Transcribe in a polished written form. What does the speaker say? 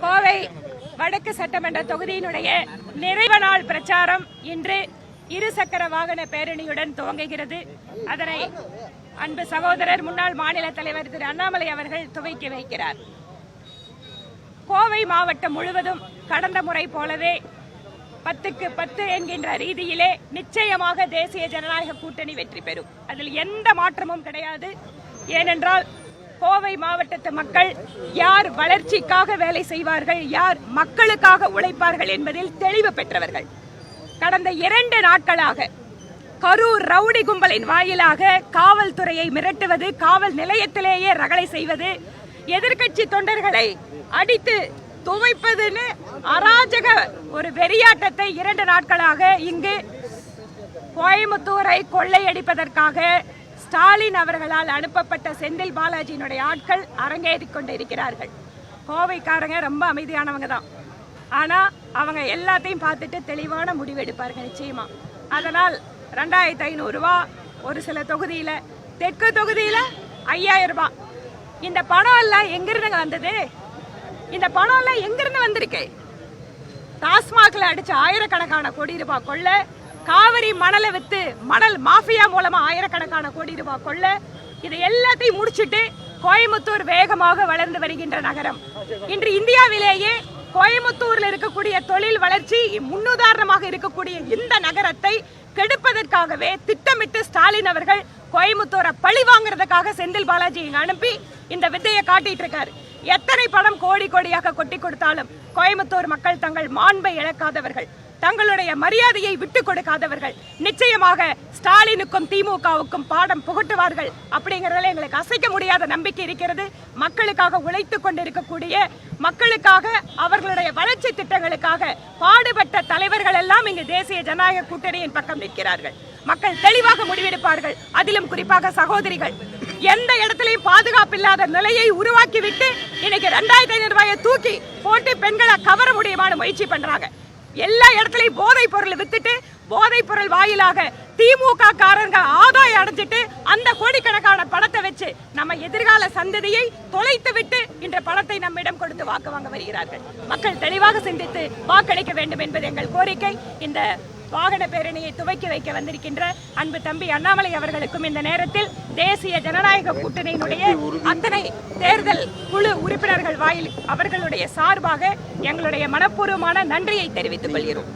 கோவை வடக்கு சட்டமன்ற தொகுதியினுடைய நிறைவு நாள் பிரச்சாரம் இன்று இருசக்கர வாகன பேரணியுடன் துவங்குகிறது. அதனை அன்பு சகோதரர் முன்னாள் மாநில தலைவர் திரு அண்ணாமலை அவர்கள் துவக்கி வைக்கிறார். கோவை மாவட்டம் முழுவதும் கடந்த முறை போலவே 10க்கு 10 என்கின்ற ரீதியிலே நிச்சயமாக தேசிய ஜனநாயக கூட்டணி வெற்றி பெறும். அதில் எந்த மாற்றமும் கிடையாது. ஏனென்றால் கோவை மாவட்டத்து மக்கள் யார் வளர்ச்சிக்காக வேலை செய்வார்கள், யார் மக்களுக்காக உழைப்பார்கள் என்பதில் தெளிவு பெற்றவர்கள். கடந்த 2 நாட்களாக கரூர் ரவுடி கும்பலின் வாயிலாக காவல்துறையை மிரட்டுவது, காவல் நிலையத்திலேயே ரகளை செய்வது, எதிர்க்கட்சி தொண்டர்களை அடித்து துவைப்பதுன்னு அராஜக ஒரு வெறியாட்டத்தை 2 நாட்களாக இங்கு கோயம்புத்தூரை கொள்ளையடிப்பதற்காக ஸ்டாலின் அவர்களால் அனுப்பப்பட்ட செந்தில் பாலாஜியினுடைய ஆட்கள் அரங்கேறிக் கொண்டிருக்கிறார்கள். கோவைக்காரங்க ரொம்ப அமைதியானவங்க தான். ஆனா அவங்க எல்லாத்தையும் பார்த்துட்டு தெளிவான முடிவு எடுப்பார்கள் நிச்சயமா. அதனால் 2500 ரூபாய், ஒரு சில தொகுதியில, தெற்கு தொகுதியில 5000 ரூபாய். இந்த பணம் எல்லாம் எங்கிருந்து வந்தது? இந்த பணம் எல்லாம் எங்கிருந்து வந்திருக்கு? டாஸ்மாக்ல அடிச்ச ஆயிரக்கணக்கான கோடி ரூபாய் கொள்ள, காவிரி மணலை வித்து மணல் மாஃபியா மூலமா ஆயிரக்கணக்கான கோடி ரூபாய் கொள்ள, இது எல்லாத்தையும் முடிச்சிட்டு கோயம்புத்தூர் வேகமாக வளர்ந்து வருகின்ற நகரம். இன்று இந்தியாவிலேயே கோயம்புத்தூர்ல இருக்கக்கூடிய தொழில் வளர்ச்சி முன்னுதாரணமாக இருக்கக்கூடிய இந்த நகரத்தை கெடுப்பதற்காகவே திட்டமிட்டு ஸ்டாலின் அவர்கள் கோயம்புத்தூரை பழி வாங்குறதுக்காக செந்தில் பாலாஜியை அனுப்பி இந்த வித்தையை காட்டிட்டு இருக்காரு. எத்தனை பணம் கோடி கோடியாக கொட்டி கொடுத்தாலும் கோயம்புத்தூர் மக்கள் தங்கள் மாண்பை இழக்காதவர்கள், தங்களுடைய மரியாதையை விட்டுக் கொடுக்காதவர்கள். நிச்சயமாக ஸ்டாலினுக்கும் திமுகவுக்கும் பாடம் புகட்டுவார்கள். அப்படிங்கறதுல எங்களுக்கு அசைக்க முடியாத நம்பிக்கை இருக்கிறது. மக்களுக்காக உழைத்துக் கொண்டிருக்கக்கூடிய, மக்களுக்காக அவர்களுடைய வளர்ச்சி திட்டங்களுக்காக பாடுபட்ட தலைவர்கள் எல்லாம் இங்கு தேசிய ஜனநாயக கூட்டணியின் பக்கம் நிற்கிறார்கள். மக்கள் தெளிவாக முடிவெடுப்பார்கள். அதிலும் குறிப்பாக சகோதரிகள் எந்த இடத்திலையும் பாதுகாப்பு இல்லாத நிலையை உருவாக்கிவிட்டு இன்னைக்கு 2500 ரூபாயை தூக்கி போட்டு பெண்களை கவர முடியுமான முயற்சி பண்றாங்க. எல்லா இடத்துலயும் போதைப் பொருள் வித்துட்டு, போதைப் பொருள் வாயிலாக திமுக காரங்க ஆதாயம் அடைஞ்சிட்டு அந்த கோடிக்கணக்கான பணத்தை வச்சு நம்ம எதிர்கால சந்ததியை தொலைத்து விட்டு இன்ற பணத்தை நம்மிடம் கொடுத்து வாக்கு வாங்க வருகிறார்கள். மக்கள் தெளிவாக சிந்தித்து வாக்களிக்க வேண்டும் என்பது எங்கள் கோரிக்கை. இந்த வாகன பேரணியை துவக்கி வைக்க வந்திருக்கின்ற அன்பு தம்பி அண்ணாமலை அவர்களுக்கும் இந்த நேரத்தில் தேசிய ஜனநாயக கூட்டணியினுடைய அத்தனை தேர்தல் குழு உறுப்பினர்கள் வாயில் அவர்களுடைய சார்பாக எங்களுடைய மனப்பூர்வமான நன்றியை தெரிவித்துக் கொள்கிறோம்.